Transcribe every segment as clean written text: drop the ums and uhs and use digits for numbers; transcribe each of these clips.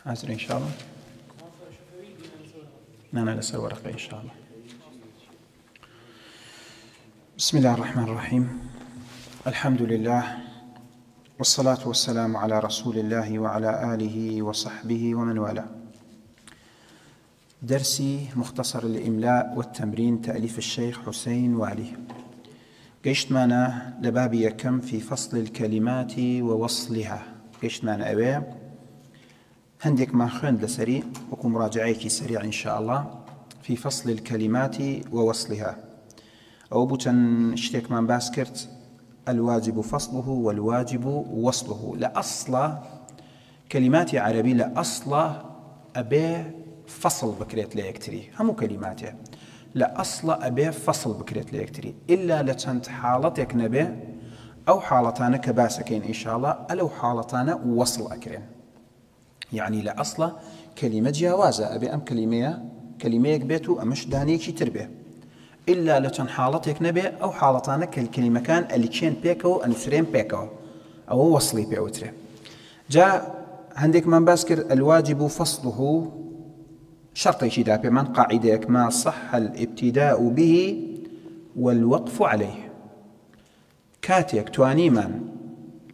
حاضر إن شاء الله. أنا لسه ورقة إن شاء الله. بسم الله الرحمن الرحيم. الحمد لله والصلاة والسلام على رسول الله وعلى آله وصحبه ومن والاه. درسي مختصر الإملاء والتمرين تأليف الشيخ حسين والي. قيشت معنا لبابي يكم في فصل الكلمات ووصلها. قيشت معنا أبي هنديك ما خند لسريع وكم مراجعيك سريع إن شاء الله في فصل الكلمات ووصلها. أو بوتن اشتيك من باسكرت الواجب فصله والواجب وصله. لأصل كلمات عربي لأصل أبي فصل بكريت ليكتري همو كلماته لأصل أبي فصل بكريت ليكتري إلا لتنت حالتك نبي أو حالتان كباسكين إن شاء الله ألو حالتان وصل أكرين. يعني لأصل كلمة جوازة أبي أم كلمة بيتو أمش دانيكي تربيه إلا لتن حالتك نبي أو حالتان كالكلمة كان اللي كين بيكو أنسرين بيكو أو وصلي بيوتري. جاء عندك من باسكر الواجب فصله شرط يشيدها بمن قاعدك ما صح الابتداء به والوقف عليه. كاتيك تواني من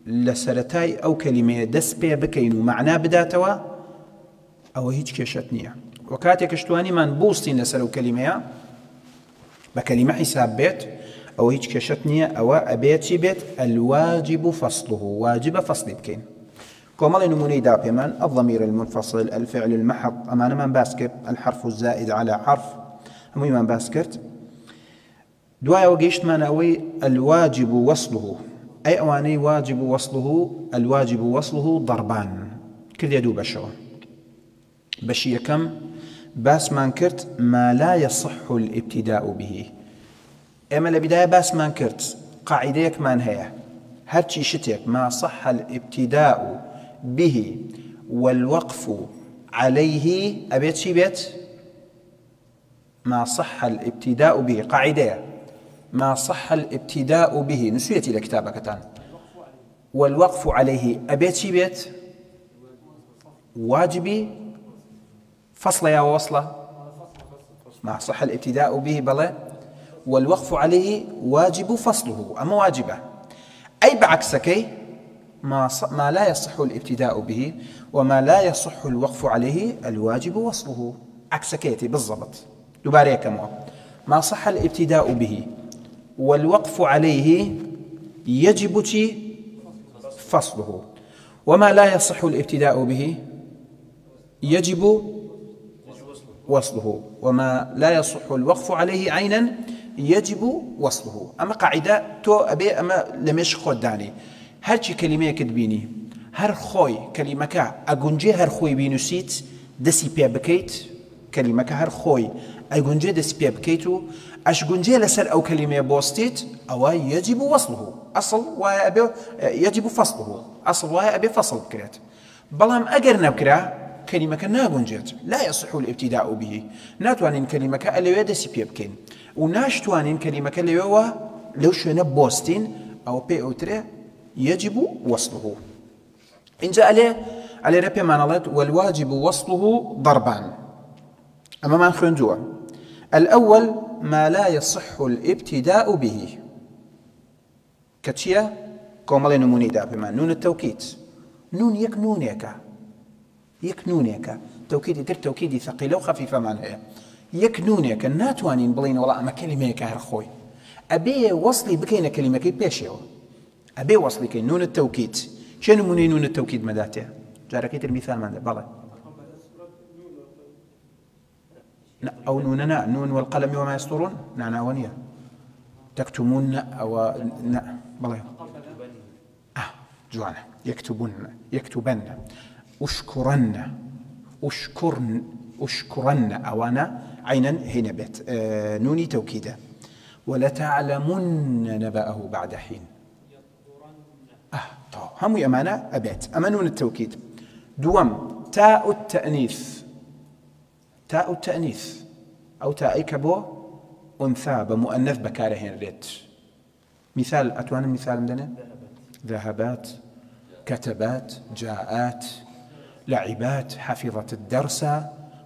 لسرتاي أو كلمة دس بي بكين ومعناه بداتوا أو هيج كيشتنية. وكاتيك اشتواني من بوستين لسرو كلمة بكلمة حساب بيت أو هيج كيشتنية أو أبيتي بيت الواجب فصله واجب فصل بكين. كمال نموني دابي من الضمير المنفصل الفعل المحض أمانة من باسكت الحرف الزائد على حرف همي من باسكت دوايا وقيشت من أوي الواجب وصله أي أواني واجب وصله. الواجب وصله ضربان كل يدو بشو بشي كم باس من كرت ما لا يصح الابتداء به. أما البداية باس من كرت قاعديك من هي هرشي شتيك ما صح الابتداء به والوقف عليه أبيت شي بيت ما صح الابتداء به قاعدة ما صح الابتداء به نسيتي لكتابك تان والوقف عليه أبيت شي بيت واجبي فصل يا وصلة ما صح الابتداء به بلا والوقف عليه واجب فصله أما واجبه أي بعكسكي ما لا يصح الابتداء به وما لا يصح الوقف عليه الواجب وصله. عكسكيتي بالضبط دباريك ما صح الابتداء به والوقف عليه يجب فصله وما لا يصح الابتداء به يجب وصله وما لا يصح الوقف عليه عينا يجب وصله. أما قاعدة تو أبي أما لمش خداني هرشي كلمة كتبيني هر خوي كلمة أجنجي هر خوي بينوسيت دسي بيا بكيت كلمة هر خوي أجنجي دسي بيا بكيتو أش جنجي لسر أو كلمة بوستيت أو يجب وصله أصل وأبي يجب فصله أصل وأبي فصل بكرات بلام أجرنا بكرا كلمة ناجنجت لا يصح الابتداء به ناتوانين كلمة اللي دسي بيا بكين وناشتوانين كلمة اللي هو لو شونا بوستين أو بي أو تري يجب وصله. إن جاء عليه ربي ما نلت والواجب وصله ضربان. أما ما نخرجوا الأول ما لا يصح الابتداء به كتشيا كومالين نموني دابما نون التوكيد نون يكنونيك توكيدي تر توكيدي ثقيلة وخفيفة معناها يكنونيك ناتوانين بلين والله أما كلمة كهرخوي أبي وصلي بكينا كلمة كي بيشيو أبي وصلي كي نون التوكيد شنو مني نون التوكيد مداته جاركيت المثال من بلى أو نوننا نون والقلم وما يسطرون نعنا ونيا تكتمون أو بلى جوانا يكتبن أشكرن أو أنا عينا هنا بيت نوني توكيده ولتعلمن نبأه بعد حين هم أمانة أبيت أمانون التوكيد دوم تاء التأنيث أو تاء كبو أنثى بمؤنث بكارهن ريت مثال أتوان مثال مدنا ذهبات كتبات جاءات لعبات، حفظت الدرس،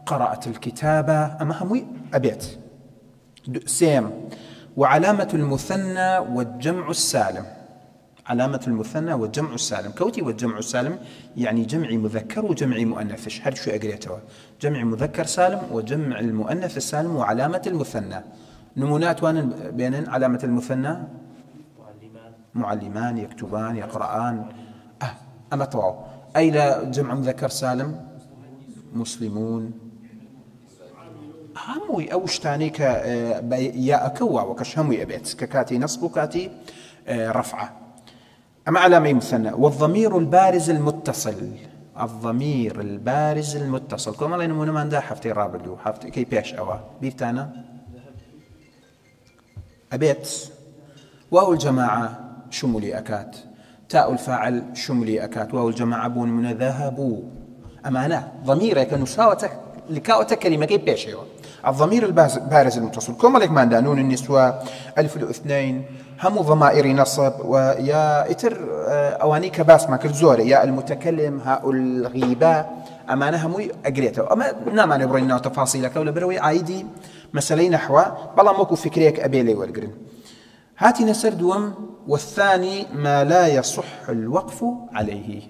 قرأت الكتابة، أما هموي أبيت. سيم. وعلامة المثنى والجمع السالم. علامة المثنى والجمع السالم كوتي والجمع السالم يعني جمع مذكر وجمع مؤنث. هل شو أقريته؟ جمع مذكر سالم وجمع المؤنث السالم وعلامة المثنى. نمونات وان بين علامة المثنى؟ معلمان، يكتبان، يقرآن. أما طوعوا أي لا جمع مذكر سالم؟ مسلمون. هموي أوش تاني يا أكوا وكش هموي أبيت ككاتي نصب كاتي رفعة. أما علامة مثنى. والضمير البارز المتصل. الضمير البارز المتصل كما لا ينمون من دا حفتي رابلو حفتي كي بيش أوا بيفتانا أبيت. واو الجماعة شمولي أكات، تاء الفاعل شمولي أكات، واو الجماعة بون من ذهبوا. أما أنا ضميرك نساوتك لكاوتك كلمة كي بيش أوا. الضمير البارز المتصل كما لك ما نون النسوة، ألف الاثنين، هم ضمائر نصب ويا إتر أواني كباس ما كل زوري، يا المتكلم، هاء الغيبة. أما أنا هموي أقريته. أما نعم أنا برينا تفاصيلك ولا بروي عايدي مسألة نحو بلا موكو فكريك أبيلي والقرن. هاتي نسر دوم. والثاني ما لا يصح الوقف عليه.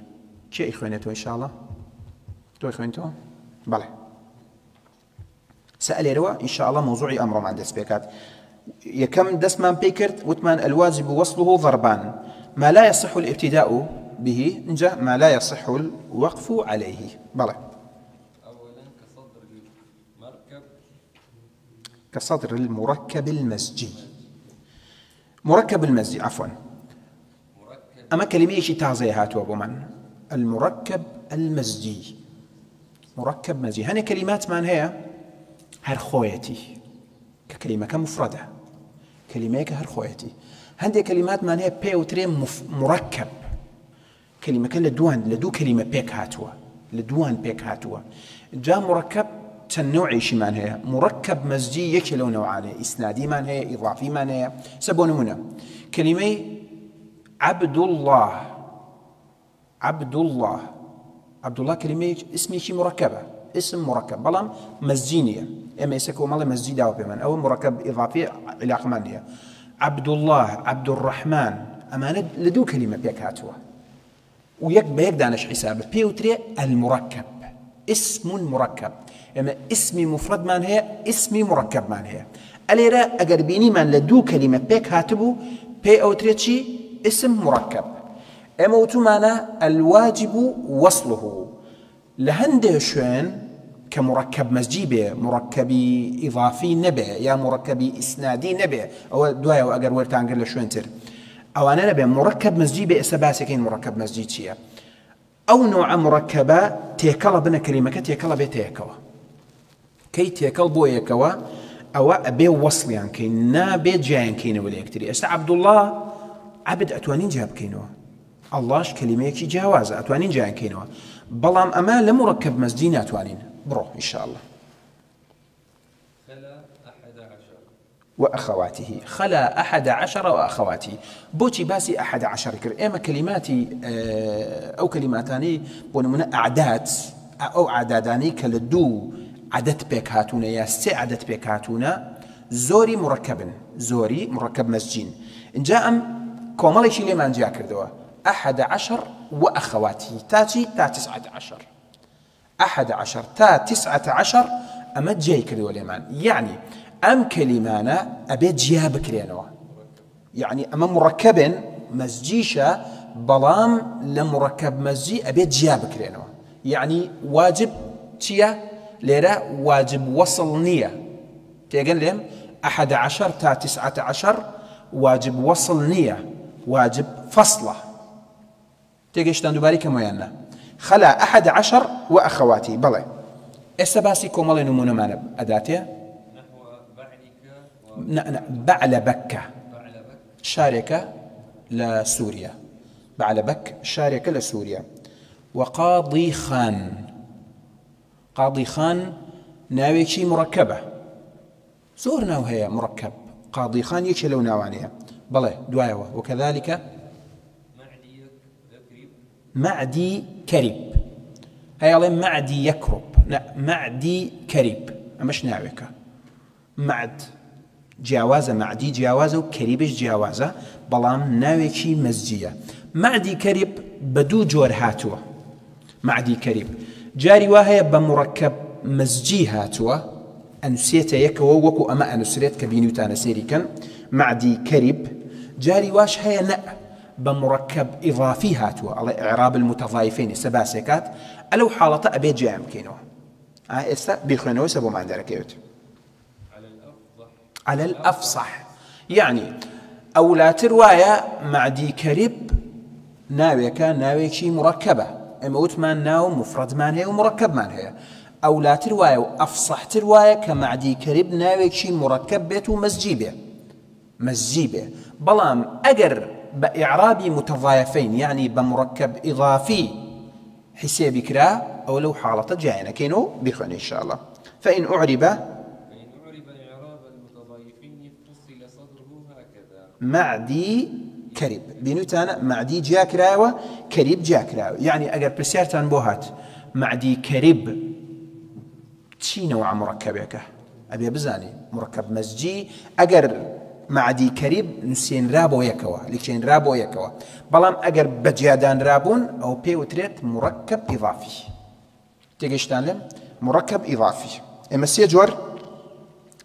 شيء إخوانيته إن شاء الله تو إخوانيته بله سأل روا إن شاء الله موضوعي أمر مع دسبيكات يكم دسمان بيكرت وتمان الواجب وصله ضربان. ما لا يصح الابتداء به نجا ما لا يصح الوقف عليه. بله أولا كصدر المركب، كصدر المركب المزجي. مركب المزجي عفوا. أما كلمة شي تازيه هاتوا أبو من المركب المزجي. مركب مزجي هني كلمات من هي هرخويتي ككلمة كمفردة كلمة كهرخويتي. هندي كلمات من هي بي وتري مركب كلمة كان لدو كلمة بيك هاتوا لدوان بيك هاتوا. جاء مركب تنوعي شي من هي مركب مزجي يكلو نوعانه إسنادي من هي إضافي من هي سبون منا. كلمة عبد الله. عبد الله عبد الله كلمة اسمي شي مركبة اسم مركب بلام مزجينية اما يسكو مالا مزجي او بمن او مركب اضافي الى خمانية. عبد الله عبد الرحمن اما لدو كلمة بيك هاتوا ويك بيك دانش حسابه بيوتري المركب اسم مركب. اما اسمي مفرد من هي اسمي مركب من هي اليرا اقربيني من لدو كلمة بيك هاتبو بي اوتريتشي اسم مركب. اما وتو مانا الواجب وصله لهنده شوين كمركب مزجي مركبي إضافي نبه يا مركبي إسنادي نبه أو دوايا وأجر ورتان قال شوين تر أو أنا نبه مركب مزجي إسباسكين مركب مزجي شيء أو نوع مركبة تيكلا بنا كلمة كتيكلا بتيكوا كي تيكل بويكوا أو أبي وصل يعني كي نابي جاين كينو ولا يكتري عبد الله عبد أتوانين جاب كينو اللهش كلمة كي جواز أتوانين جاين كينو بلام أما لمركب مزجي أتوانين برو إن شاء الله. خلا 11 وأخواته. خلا 11 وأخواته بوتي باسي 11 كر إما كلماتي أو كلماتاني بونمنا أعداد أو عدداني كالدو عدد بيك هاتونا يا سي عدد بيك هاتونا زوري مركب زوري مركب مسجين إن جاء كومالي شي لما نجا كردوا 11 وأخواته تاتي تا 19 11 تا 19 أما جاي كردوا لمان يعني أم كلمانا أبي جياب كرينوا يعني أما مركب مزجيشة بلام لمركب مزجي أبي جياب كرينوا يعني واجب تيا ليرا واجب وصل نية تيجن لهم 11 تا 19 واجب وصل نية واجب فصلة تيجيش تندباري كمويانا خلا 11 وأخواتي بلى السباسي كومالي نمونا معنا أداتي بعلبكة شاركة لسوريا بعلبك شاركة لسوريا. وقاضي خان قاضي خان ناوي شي مركبة زورنا وهي مركب قاضي خان يشلو ناوانيها بلى دوايوه. وكذلك معدي كريب هي الله معدي يكرب لا معدي كريب أمش ناويك معد جیاوازە معدی جیاوازە و کەریبش جیاوازە بەڵام ناوێکی مەزجیە معدی کەریب بە دوو جۆر هاتووە معدی کەریب جاری وا هەیە بە مڕەکەب مەزجی هاتووە ئەنووسێتە یەکەوە وەکو ئەمە ئەنووسرێت کە بینیوتانە سێریکەن معدی کەریب جاری واش هەیە نە بە مڕەکەب ئیضافی هاتووە ئەڵێ ئیعراب المتضایفین ئێستا باسێکات ئەلەو حاڵەتە ئەبێ جیام بکەینەوە ئێستا بیخوێنەوە سە بۆمان دەرەکەوێت على الأفصح يعني أولاتر وايا معدي كريب ناويكا ناويكي مركبة أموت مان ناو مفرد مان هي ومركب مان هي أولاتر وايا وأفصح تروايا كمعدي كريب ناويكي مركب بيت ومزجيبه مزجيبه بلام أجر بإعرابي متضايفين يعني بمركب إضافي حساب كرا أو لو حالة جاينا كينو بيخون إن شاء الله فإن أعرب معدي كريب بينوتانا معدي جاكراوة كريب جاكراوة يعني أجر برسيرتان بوهات معدي كريب تشي نوع مركبك أبي بزاني مركب مزجي أجر معدي كريب نسين رابو يكوا لكشين رابو يكوا بلام أجر بجيادان رابون أو بيوتريت مركب إضافي تيجيشتان لهم مركب إضافي إما سيجور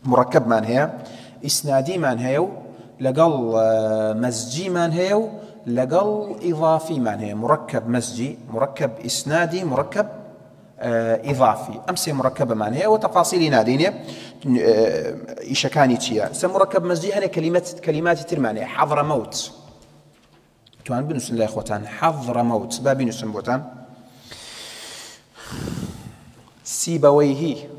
مركب من هي إسنادي من هيو لقل مزجي من هيو لقل إضافي من هي مركب مزجي مركب إسنادي مركب إضافي أمسي مركبة من هي وتفاصيل نادينية إيشكاني تشيا سمركب مزجي هنا كلمات ترمانية حضر موت توان بنسن الله إخوتان حضر موت بابي نسن بوتان سيبويه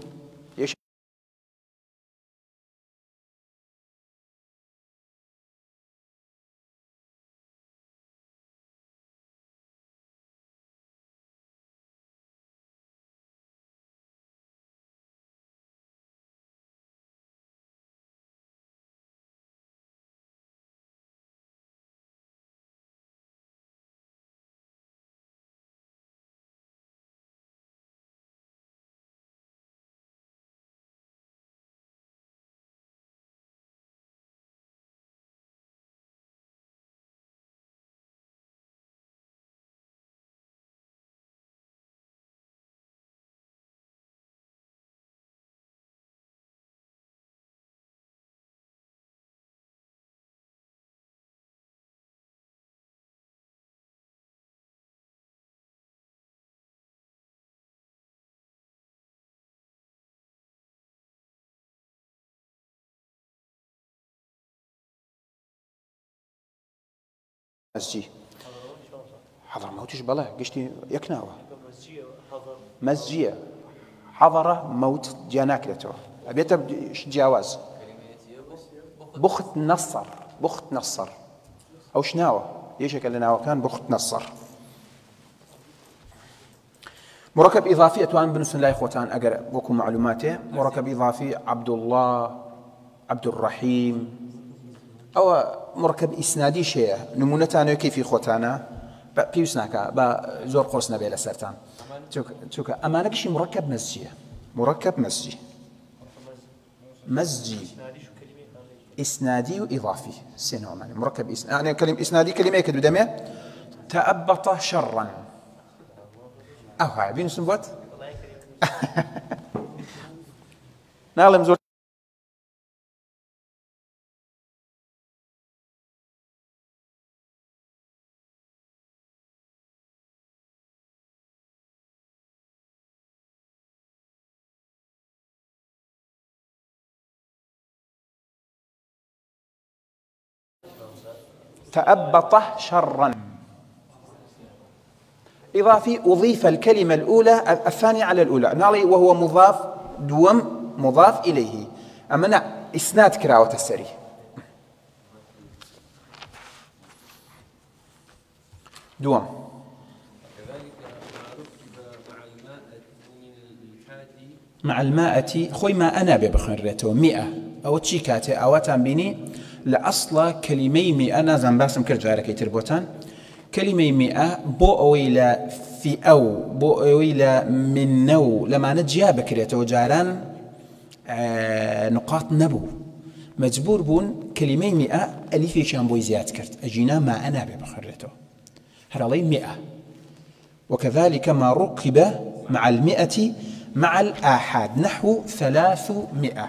مزجي حضر موتش بلا قشتي يكناوه مزجية حضر موت جاناكلته أبيت جاواز بخت نصر أو شناوه يشك لنا كان بخت نصر مركب إضافي أتوان بنسن الله إخوتان أقرأ بكم معلوماته مركب إضافي عبد الله عبد الرحيم أو مركب إسنادي شيء نمونتانه كيف إخوتانا بيوسناكا بزور قوسنا بيلا سرتان توكا أمانك شي مركب مزجي إسنادي وإضافي سينو معنى مركب إسنادي يعني كلمة إسنادي كلمة يكدو دمه تأبط شرا أو هاي بين سنبوت نعلم زور تأبط شرا إضافي أضيف الكلمة الأولى الثانية على الأولى نالي وهو مضاف دوم مضاف إليه أما إسناد كراوة السري دوم مع الماءة خوي ما أنا ببخنرته 100 أو تشيكاتي أو تنبيني لأصل كلمي 100 نازم باسم كرجارة كي تربوتان كلمة مئة بو أويلا في أو بو أويلا من نو لما نجيا بكريته جاران نقاط نبو مجبور بون كلمة مئة ألف شامبوي زياد كرت أجينا ما أنا ببخرته هرالي مئة. وكذلك ما ركب مع المئة مع الآحاد نحو 300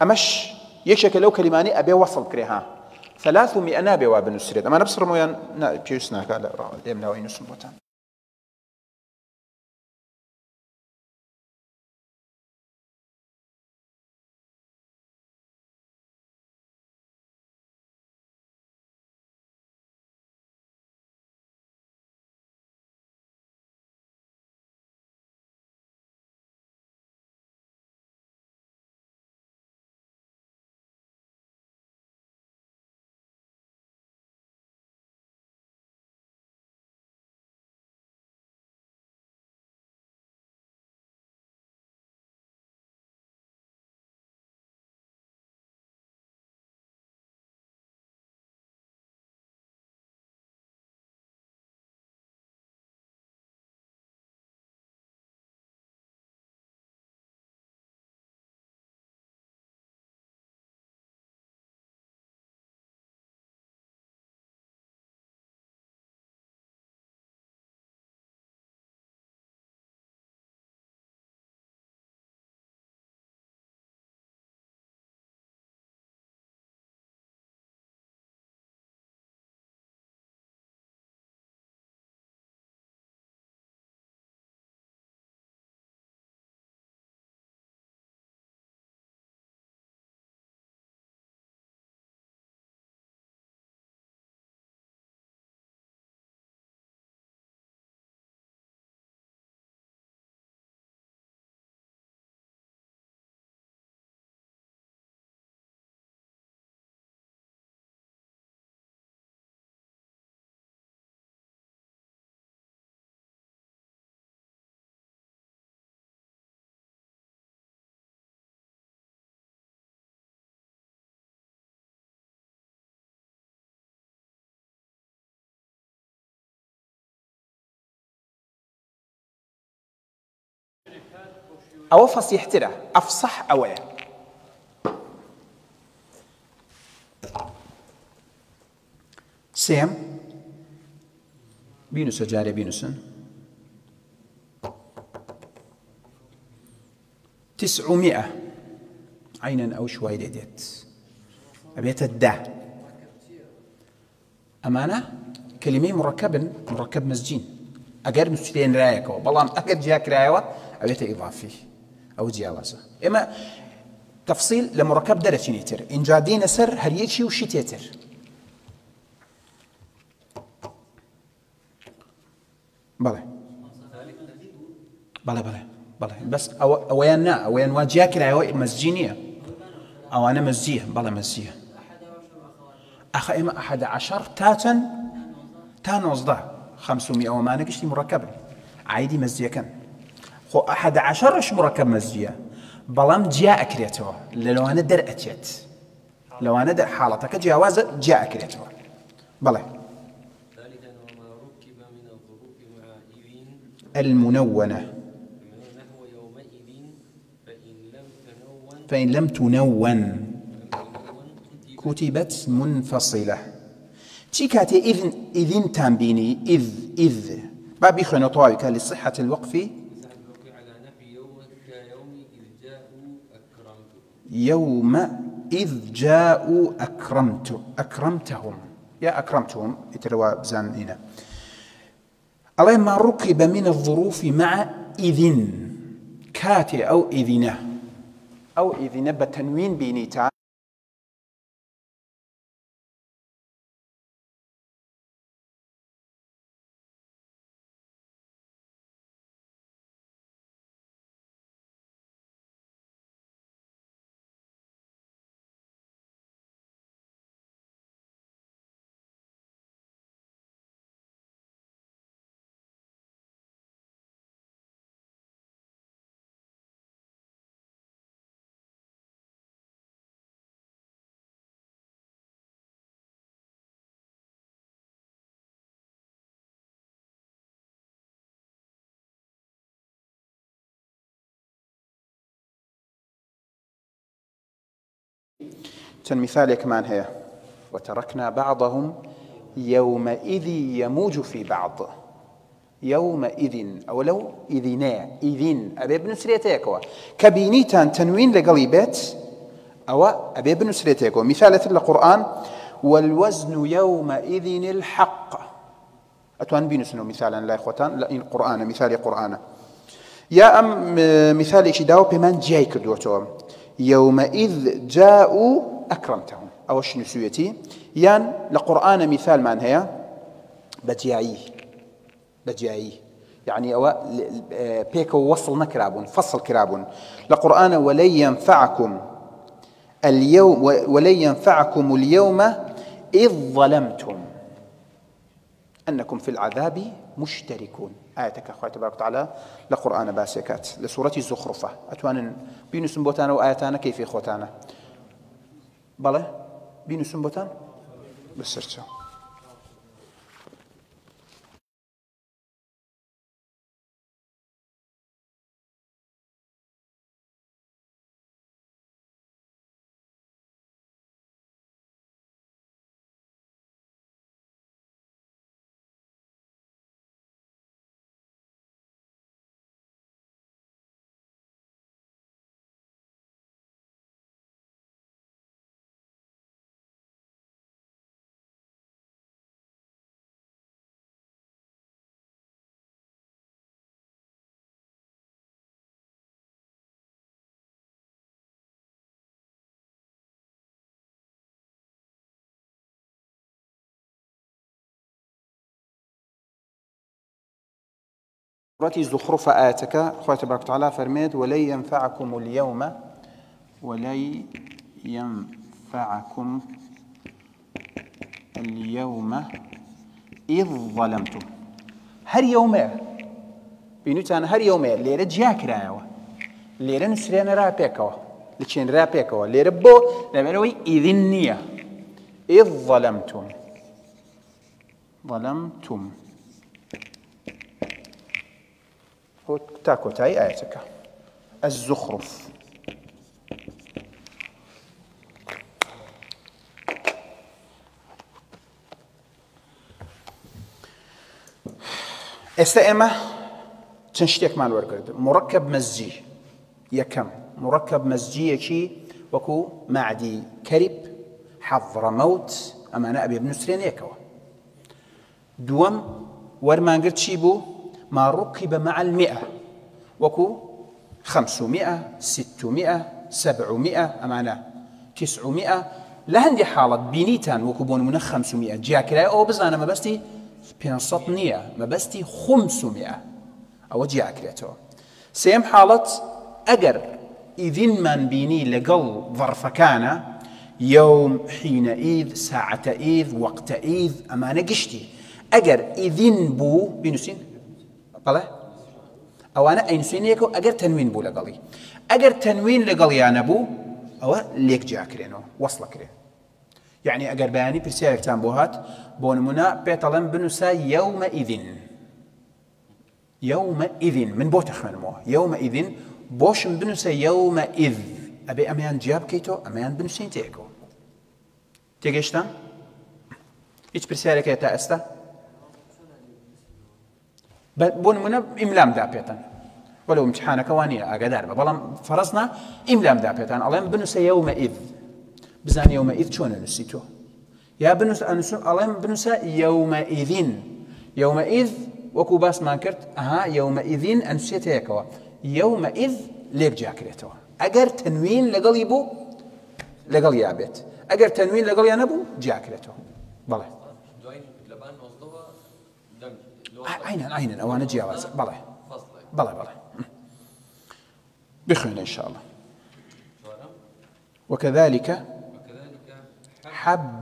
أمش يشك لو كلماني أبي وصل كريها 300 نابي وابن السريد أما نبصر مويان بيوسنا قال ديم لا وين سموتان أو فصيح ترى أفصح أوي سيم بينوس جاري بينوسن 900 عينا أو شوي ديت أبيت الدا أمانة كلمة مركب مسجين أجر مستين رايك والله أجر جاك رايوة أبيت إضافي أو جياوزة إما تفصيل لمركب درجة نيتر إن جادين سر هريتشي وشي تيتر بلى بس أوين واجياك رايوة مسجينية أو أنا مزيه بلى مزيه أخا إما 11 تانوز ده 500 وما نقشتي مركب عادي مزيه كان خو 11 مركب مزيه بلام جاء أكريته لو أنا در أتيت لو أنا در حالتك جواز جاء أكريته بلى ثالثا وما ركب من الظروف مع المنونة نحو يومئذ فإن لم تنون كتبت منفصلة تيكاتي إذن تنبيني إذ بابي خنطوائك لصحة الوقف على نفي يوم إذ جاءوا أكرمتهم يا أكرمتهم يتروى بزان هنا الله ما ركب من الظروف مع إذن كاتي أو إذنه بتنوين بينيتا مثال كمان هي وتركنا بعضهم يومئذ يموج في بعض يومئذ أو لو إذنا إذن أبي بنسريتيكوا كبينيتان تنوين لقلي بيت أو أبي بنسريتيكوا مثالة القرآن والوزن يومئذ الحق أتوان بينسنو مثالا لا إخوتان لا إن قرآن مثال قرآن يا أم مثال شداو بمان جاي كدوتو يومئذ جاءوا أكرمتهم أو شنو سويتي يان لقرآن مثال من هي بجاي يعني أو بيك وصل كرابون فصل كرابون لقرآن ولن ينفعكم اليوم إذ ظلمتم أنكم في العذاب مشتركون آياتك أخوة تبارك وتعالى لقرآن باسكات لسورة الزخرفة أتوان بينو سنبوتانا وآياتانا كيف إخوتانا بله بينو سنبوتان بسرتو سورة الزخرفة آياتك أخوة تبارك وتعالى فرميت ولن ينفعكم اليوم إذ ظلمتم هر يوم بينوتان هر يوم ليرة جاك رايوة ليرة نسرين رابيكوا لتشين رابيكوا ليرة بو لبروي إذنية إذ ظلمتم تاكو تاي آياتك الزخرف استئمة تنشتيك مع الورقة مركب مزجي يكم مركب مزجي يكي وكو معدي كرب حضرموت أما أبي بنسرين يكوا دوم ورمان قلت شيبو ما ركب مع 100 وكو 500 600 700 أمانة 900 لهندي حالة بينيتان وكو بون من 500 جاكرا أو بزانا ما بستي 500 ما بستي 500 أو جاكريتو سيم حالة أجر إذن من بيني لقل ظرف كان يوم حينئذ ساعتئذ وقتئذ أمانة قشتي أجر إذن بو بينسين بله أو أنا أين يكو أجر تنوين بو لقلي أجر تنوين لقلي أنا بو أو ليك جاكرينو وصل كرين يعني أجر بياني برسالة تنبوهات بونمنا بيتلم بنسا يومئذ من بوت خمنمو يومئذ بوش بنسا يومئذ أبي أميان جاب كيتو أميان بنسين تيكو تيجيشتان إيش برسالة كيتا أستا بون منا إملام دابيتان ولو امتحانك وانية أقدر بلام فرضنا إملام دابيتان الله بنسى يومئذ بزان يومئذ شون نسيتو يا بنس الله بنسى يومئذ وكو باس ما كرت يومئذ أنسيت هيكوا يومئذ ليك جاكريتو أجر تنوين لقليبو لقل يابت أجر تنوين لقل ينبو جاكريتو بله عينا أو أنا جاوز بلى بخير إن شاء الله وكذلك حب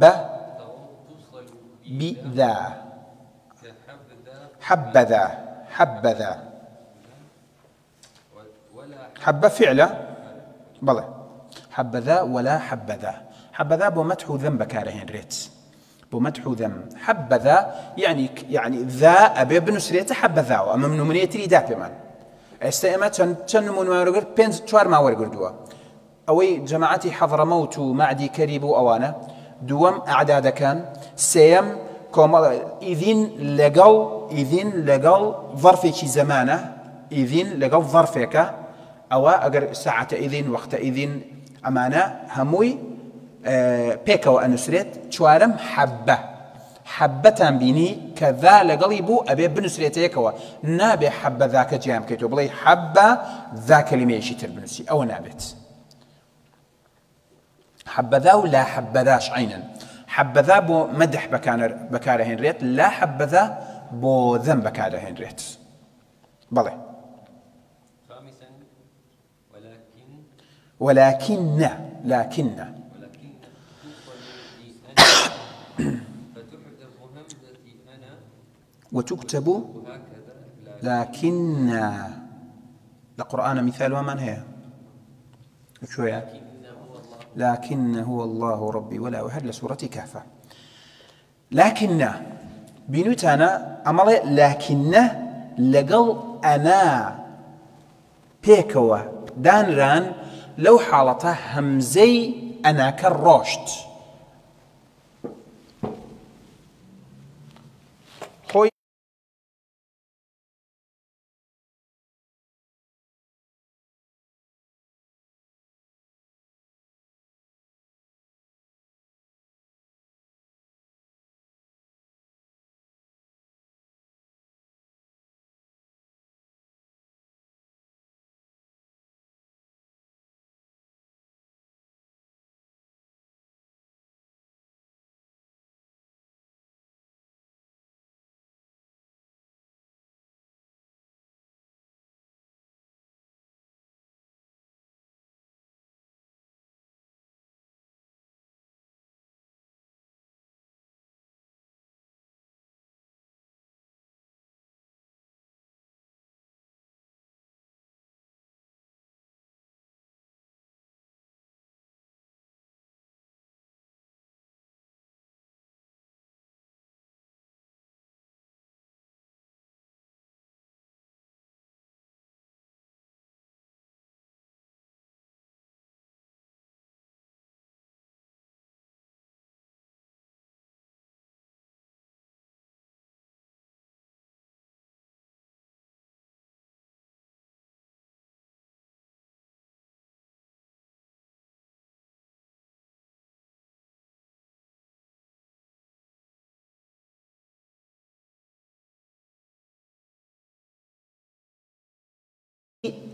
بذا حب فعله بلى حبذا ولا حبذا بمدح ذنب كارهين ريت بمدح ذم حبذا يعني ذا أبي بنسريته حبذا أما من منيتري ذا بمن استئمة تنمون ما ورقر بينز شوار ما ورقر دوا أوي جماعتي حضرموت ومعدي كريب أوانا دوم أعداد كان سيم إذن لقل ظرفك زمانه إذن لقل ظرفك أو أجر ساعة إذن وقت إذن أمانة هموي بيك وأنسرت شوارم حبة بيني كذا لقلبو أبي بنسرت يكوا نابي حبة ذاك جام كتب لي حبة ذاك اللي ماشي تربنسي أو نابت حبذا ولا حبذاش عينا حبذا بو مدح بكاره هنريت لا حبذا بو ذنب بكاره هنريت بلى خامسا لكن فتحذف همزة أنا وتكتب وهكذا لكن القرآن مثال ومن هي شوية لكن هو الله ربي ولا أحد لسورة كهف لكن بنوتانا أمر لكن لقل أنا بيكوا دانران لو حالته همزي أنا كالرشد خوي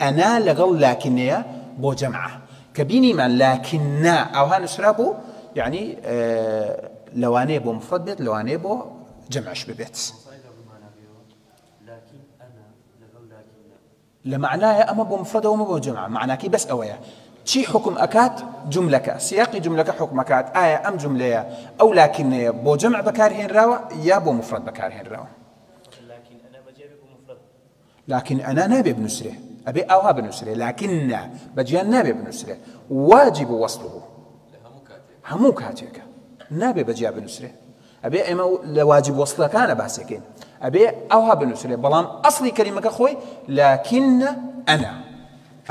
أنا لقل لكنية بو جمعة كبيني من لكننا أو هنسرابو يعني لواني بو مفرد بيت لواني بو جمعش ببيت لمعناه أما بو مفرد وما بو جمعة معناكي بس أويا شي حكم أكات جملك سياقي جملك حكم أكات آية أم جملة أو لكن بو جمع بكارهن راوة يا بو مفرد بكارهن راوة لكن أنا نابي بنسره أبي أوها بنسره لكن بجيان نابي بنسره واجب وصله همو كاتيك نابي بجيا بنسره أبي إما لواجب وصله كان باسكين أبي أوها بنسره بلام أصلي كلمة أخوي لكن أنا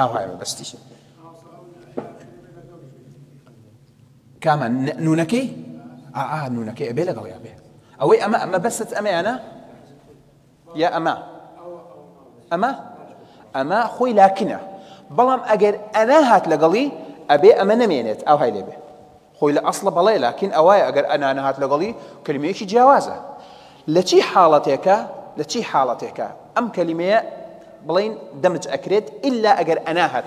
أوها بستيش كمان نونكي نونكي أبي لقوي أبي أوي أما بست أمي أنا يا أما خوي لكنه بلام أجر أنا هات لقلي أبي أما نمينت أو هاي لبه خوي لأصل بلاي لكن أواي أجر أنا هات لقلي كلمة يشي جوازة لشي حالتك أم كلمة بلين دمج أكرد إلا أجر أنا هات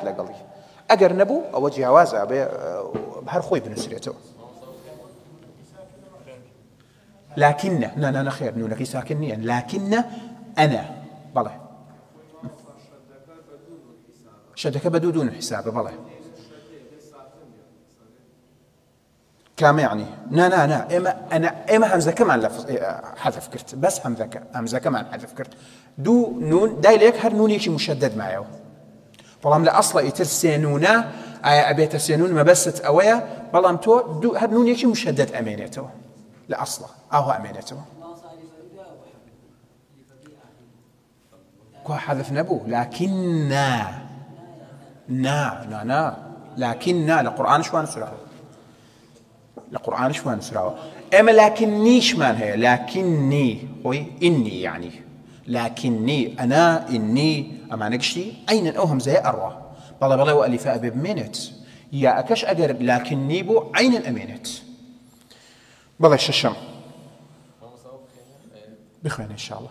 لقلي أجر نبو أو جوازة أبي بهر خوي بنسريته لكن لا خير نونك ساكنيا لكن أنا بلى شدك بدون حساب بلى كام يعني نا إما همزة كمان لفظ حذف كرت بس همزة كمان حذف كرت دو نون دايلك هر نون يشي مشدد معه فلام لا أصلا يترسينونا أبي ترسينون ما بست أويا بلام تو دو هر نون يشي مشدد أمينته لا أصلا أو أمينته كو حذف نبو لكن نا لكن لقرآن شوان سراوة لقرآن شوان سراوة اما لكنيش مان هي لكني خوي اني يعني لكني انا اني اما نقشتي اين اوهم زي اروى بلا والفاء بمينت يا اكش اقر لكني بو عين امينت بلا الششم بخير ان شاء الله.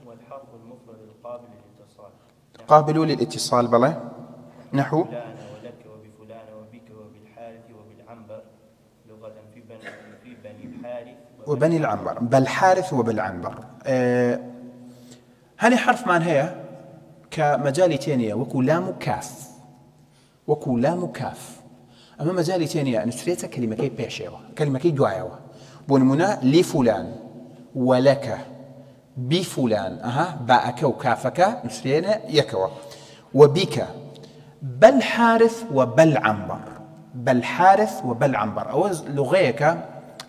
والحرف المفرد القابل للاتصال قابل للاتصال بلا نحو فلان ولك وبفلان وبك وبالحارث وبالعنبر لغة في بني الحارث وبني العنبر بالحارث وبالعنبر. هني حرف مان هي كمجال تانية وكو لام كاف أما مجال تانية نسريتها كلمة كي بيشيوة كلمة كي جوايوة بونمنا لفلان ولك بفلان باءك وكافك نسرينا يكوى وبك بالحارث وبالعنبر أو لغيك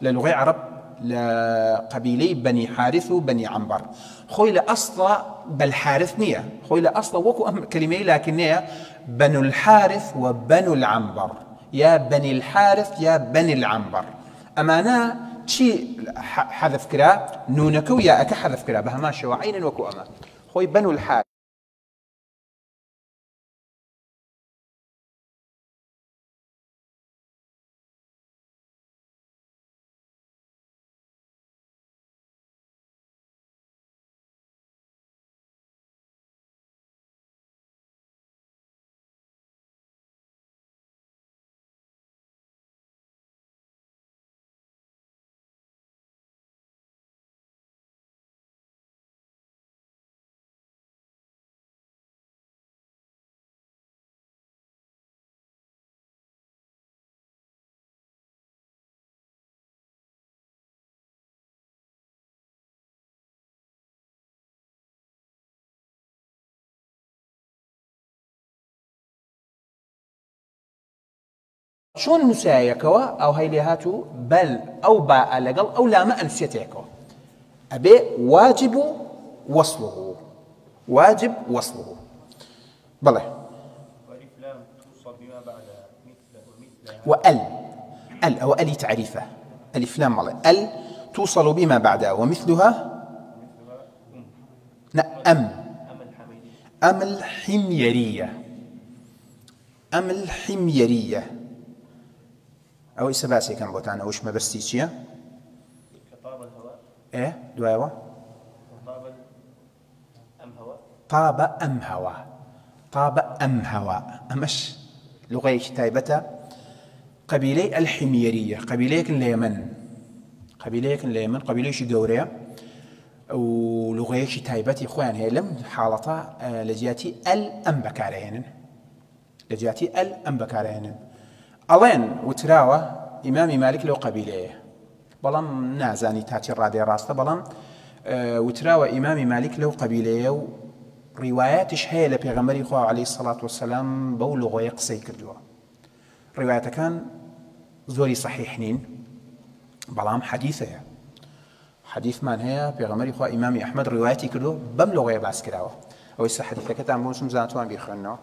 للغي عرب لقبيلي بني حارث وبني عنبر خوي لأصل بالحارث نية خوي لأصل وكو كلمة لكن نية بنو الحارث وبنو العنبر يا بني الحارث يا بني العنبر أمانا شي حذف كرا نونك ويا أك حذف كرا بها ماشي وعين وكو أما خوي بنو الحارث شون نسايكوا أو هيلي هاتو بل أو باء لقل أو لا ما أنسيتيكوا أبي واجب وصله بله والف لام توصل بما بعد مثل ومثلها وأل أو ألي تعريفه ألف لام على ال توصل بما بعدها ومثلها أم الحميرية أو إسباسي كان بوتانا وش ما بستيشيا كطاب الهواء إيه دوايوا طاب أم هواء أمش لغة كتابة قبيلي الحميرية قبيليك اليمن قبيلي شي قورية ولغة كتابة إخوان هي لم حالة لجياتي الأم بكارهن ألين وتراوى إمامي مالك لو قبيليه بلام نازاني تاتي الرادي راسته بلام وتراوى إمامي مالك لو قبيليه رواياتش هي لبيغمبري خواه عليه الصلاة والسلام بولغو يقصي كردوا روايات كان زوري صحيحين بلام حديث من هي بيغمبري خواه إمامي أحمد رواياتي كردوا بملغو يباس كراوا أو إسا حديثة كتان بونسم زانتوان بيخرنوا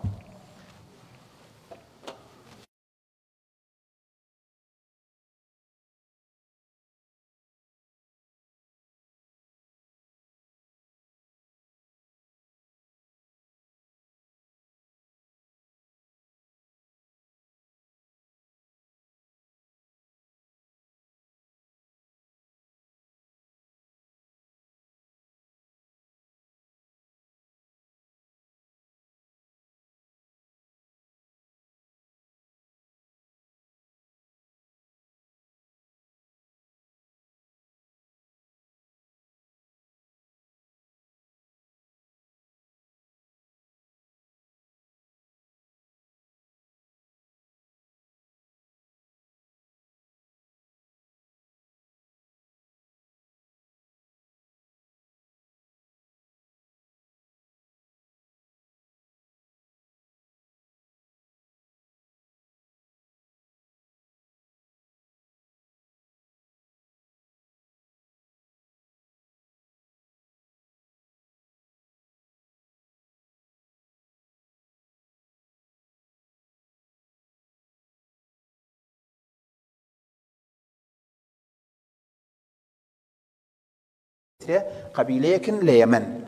قبيلة ليمن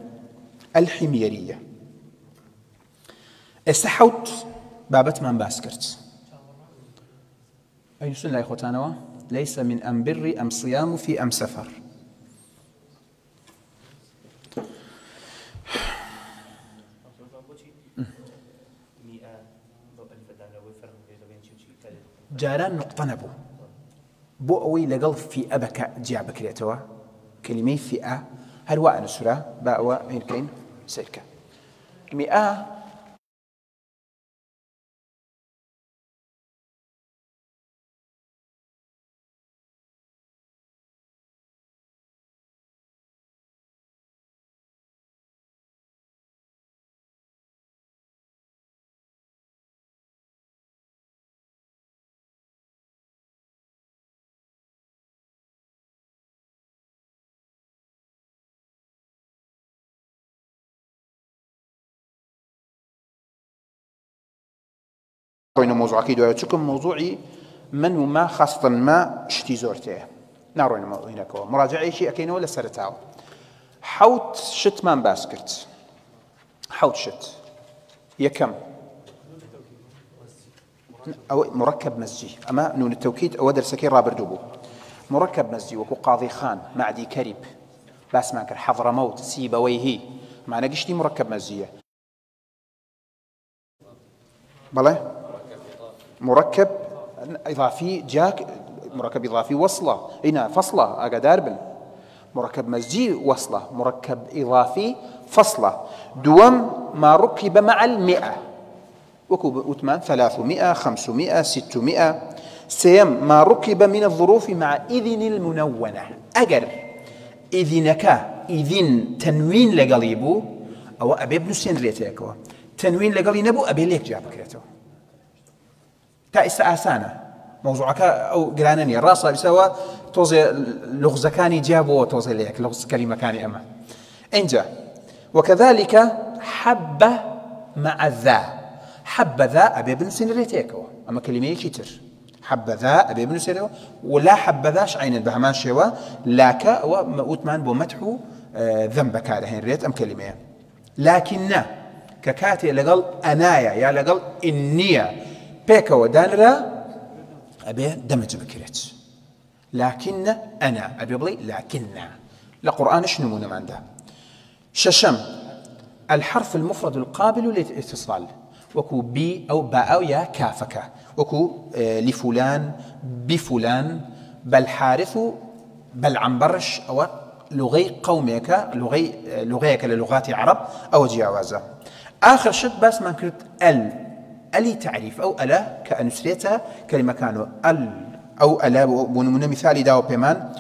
الحميرية. استحوت بابت من باسكرت أي سنة يا إخوتانوا ليس من أم بر أم صيام في أم سفر. جاران نقطة نبو بو أوي لقل في أبك جاء بكريتوا كلمة فئة هل وأنا سورة باء هين كين سيركا مئة روينا موضوع أكيد ويتشكم موضوعي من وما خاصة ما شتي زورته ناروينا موضوع هناك مراجعة شيء أكيد ولا سرتاو حوت شت مان باسكت حوت شت يكم أو مركب مزجي أما نون التوكيد أو درس كي رابر دوبو مركب مزجي وكو قاضي خان معدي كريب باس ماكر حضر موت سيبويه معنى قشتي مركب مزجية بلى مركب إضافي جاك مركب إضافي وصلة هنا فصلة أقدار بن مركب مزجي وصلة مركب إضافي فصلة دوم ما ركب مع 100 وكو أتمان 300 500 600 سيم ما ركب من الظروف مع إذن المنونة أجر إذنك إذن تنوين لقليبو أو أبي ابن سنريتيكو تنوين لقلي نبو أبي ليك جابك ريتو تأس آسانة موضوعك أو قرانني الراسة بسوا توزي لغزكاني جابوا توزي ليك لغز كلمة كاني أما إنجا وكذلك حب مع ذا حب ذا أبي ابن سنريتيكو أما كلمة كتر حب ذا أبي ابن سنريتيكو ولا حب ذاش عين البهمان شوا لاك ومؤتمان بمدحو ذنبك على هين ريت أم كلمة لكن ككاتي لقل أنايا يا لقل إنيا بيكا ودانرا أبي دمج بكريت لكن أنا أبي بلي لكن لقرآن شنو من عنده ششم الحرف المفرد القابل للاتصال وكو بي أو باء أو يا كافك وكو لفلان بفلان بل حارث بل عنبرش أو لغي قومك لغيك للغات العرب أو جاوزة آخر شد بس ما كنت ألي تعريف أو ألا كأنسريتها كلمة كانوا أو ألا بنمنا مثالي داو بيمان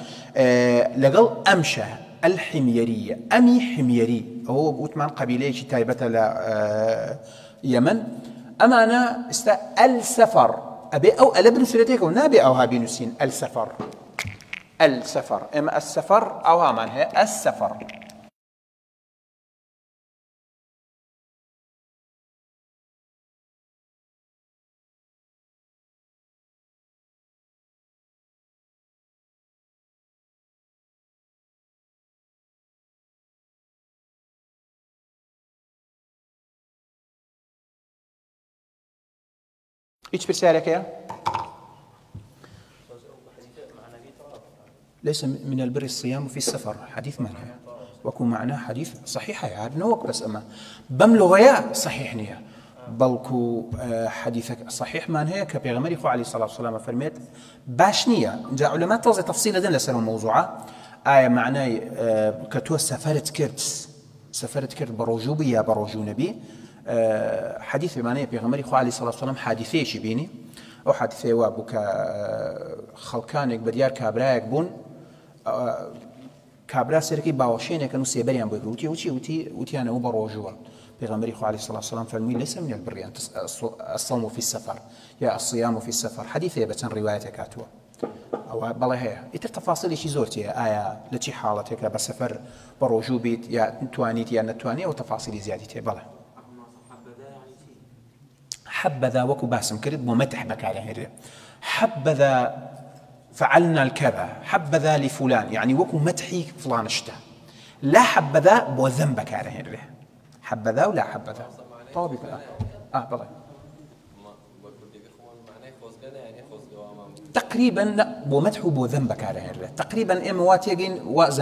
لقل أمشى الحميرية أمي حميري هو بوتمان قبيلة تايبة يمن أما أنا السفر أبي أو ألا بنسريتك ونابي أو هابي نسين السفر إما السفر أو هامان هي السفر إيش برسالك يا؟ ليس من البر الصيام في السفر حديث منها وكو معناه حديث صحيحة يا نوك بس أما بملغيا صحيح نية بلكو حديثك صحيح من هي كبيغمري خو عليه الصلاة والسلام فرميت باشنية جاء علماء توزي تفصيل دين لسنة موضوعة آية معناه كتو سفرت كرت بروجوبي يا بروجو نبي حديث معناه بيغمري خو عليه الصلاة والسلام حادثة شبيني أو حادثة وابوك خلقانك بديار كابراك بون كابرا سركي باوشين كانوا سيبريان بيقولوا وتي أنا وبروجوا بيغمري خو عليه الصلاة والسلام فالمي ليس من البر أن الصوم في السفر يا الصيام في السفر حديثة بتن رواية كاتوا أو بلا هي التفاصيل شيء زورتي آية لتي حالتك بسفر بروجو بيت يا توانيت يا نتواني أو تفاصيل زيادة بلا حبذا وكو باسم كرد ومتح بك على هيري حبذا فعلنا الكذا حبذا لفلان يعني وكو متحي فلان اشتا لا حبذا بو ذنبك على هره حبذا ولا حبذا طابق بلى تقريبا لا بو مدح بو ذنبك على هره تقريبا ام واتيجين وازن